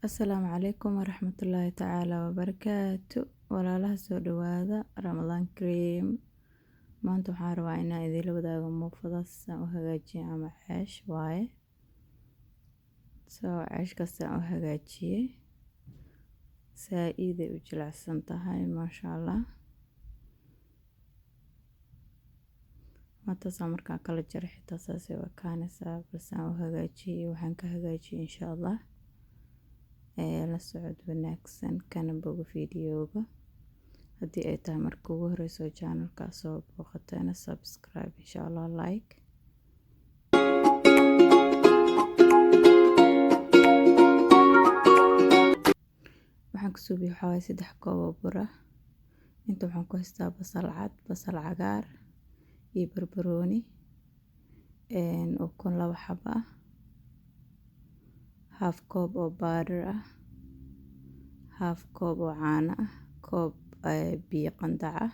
Asalaamu calaykum waraxmatullaahi tacaala wabarakaatu. Walaalaha soo dhawaada Ramadaan Kareem. Maanta waxaan rabaa inaan idinla wadaago muufadaas aan u hagaajiye ama ceesh waaye. Ceeshkaas aan u hagaajiyey saa'iday u jilicsan tahay maasha Allah. Maantaasaa markaan kala jaray xitaa saasay u ekaanaysaa balse aan u hagaajiyey waxaan ka hagaajiyey insha Allah. La socod wanaagsan kana bogo fiidiyowga. Haddii ay tahay marka ugu horeyso channelka soo booqatayna subscribe insha Allah like. Waxaan ku suubiyo waxaa waaye 3 koob oo bur ah. Inta waxaan ku haystaa basal cad, basal cagaar iyo barbarooni. Ukun 2 xabo ah. Half koob oo butter ah. Half koob oo caano ah. Koob biyo qandac ah.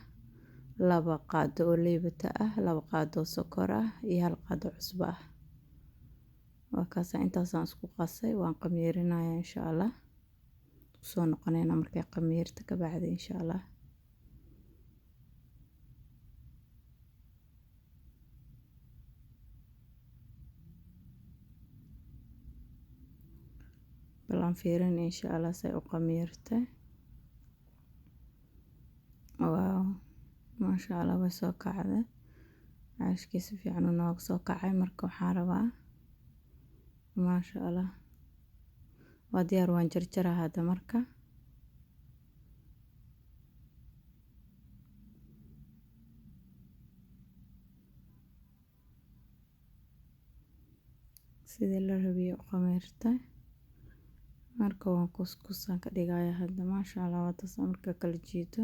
2 qaado oo leebata ah. 2 qaado oo sokor ah iyo 1 qaado cusbo ah. Waa kaas intaasaan isku qasay waan qamiirinayaa insha Allah. Soo noqonayna markay qamiirta ka bacdi insha Allah. Balan fiirin insha Allah say u qamiirtay. Wow, maasha Allah way soo kacday. Ceeshkiisa fiican uu nooga soo kacay marka waxaan rabaa maasha Allah. Waa diyaar waan jarjaraa hadda marka. Sidii la rabiyo qamiirtay. Marka waan kuskusaan ka dhigayaa hadda maasha Allah waa taas marka kala jiito.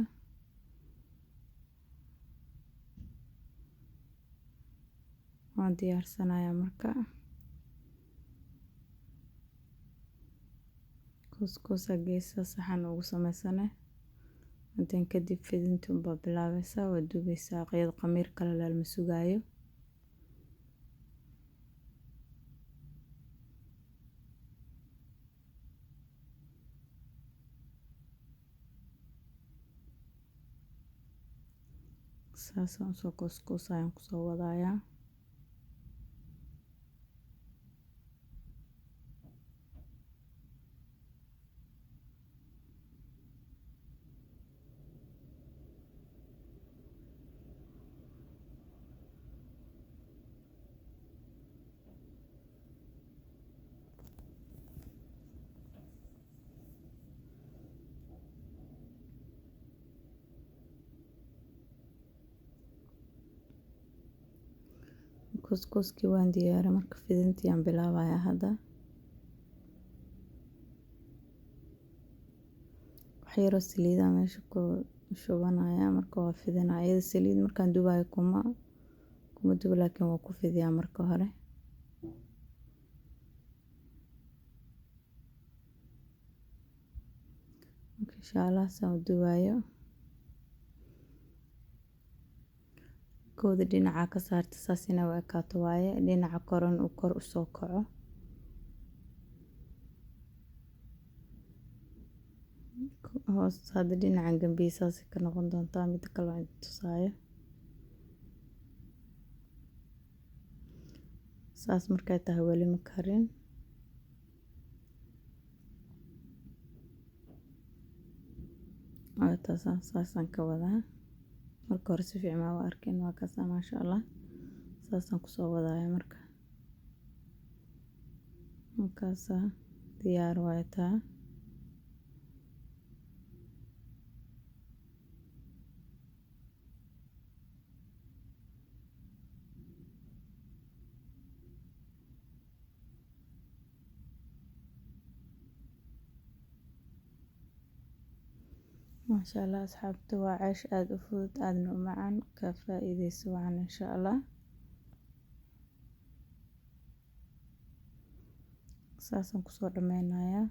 Waan diyaarsanayaa marka. Kuskusa geesa saxan ugu samaysanay. Intaan kadib fidintu bilaabaysaa waa dubaysaa qeyd qamiir kale lama sugaayo. Saasaan soo kuskusayaan ku soo wadayaa. Kuskuski waan diyaaray marka fidintii aan bilaabayaa hadda. Waxyaro saliida meesha ku shubanaya marka waa fidinaa. Iyada saliid markaan dubayo kuma dubo laakiin waa ku fidiyaa marka hore. Insha Allah saan u dubayo. Kooda dhinaca ka saarta saas inay u ekaato waaye dhinaca koran uu kor u soo kaco. Hoos hadda dhinacan gambiya saas ka noqon doontaa mid kale oo tusaayo. Saas markay tahay wali ma karin. Saasaan ka wadaa. Marka hore si fiican ma arkin waa kaas maasha Allah. Saasaan ku soo wadayaa marka. Markaas diyaar way taa. maasha Allah asxaabta waa ceesh aad u fudud aadna u macaan ka faa'iideyso waan insha Allah. Saasaan ku soo dhameynayaa.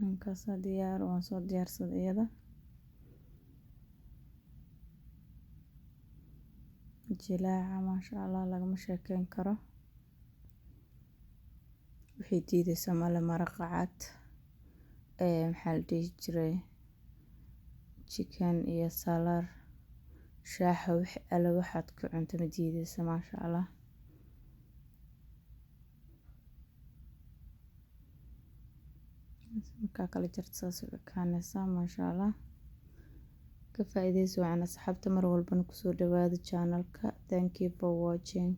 Markaas diyaar waan soo diyaarsaday iyada. Jilaaca maasha Allah lagama sheekeyn karo. wixii diidaysa male. maraqa cad maxaa la dhihi jiray chicken iyo salaar shaaxa wixii alle waxaad ku cunto ma diidaysa. maasha allah. markaa kala jarto saas u ekaanaysaa. maasha allah. ka faa'iidaysi wacan asxaabta mar walbana kusoo dhawaada channelka. Thank you for watching.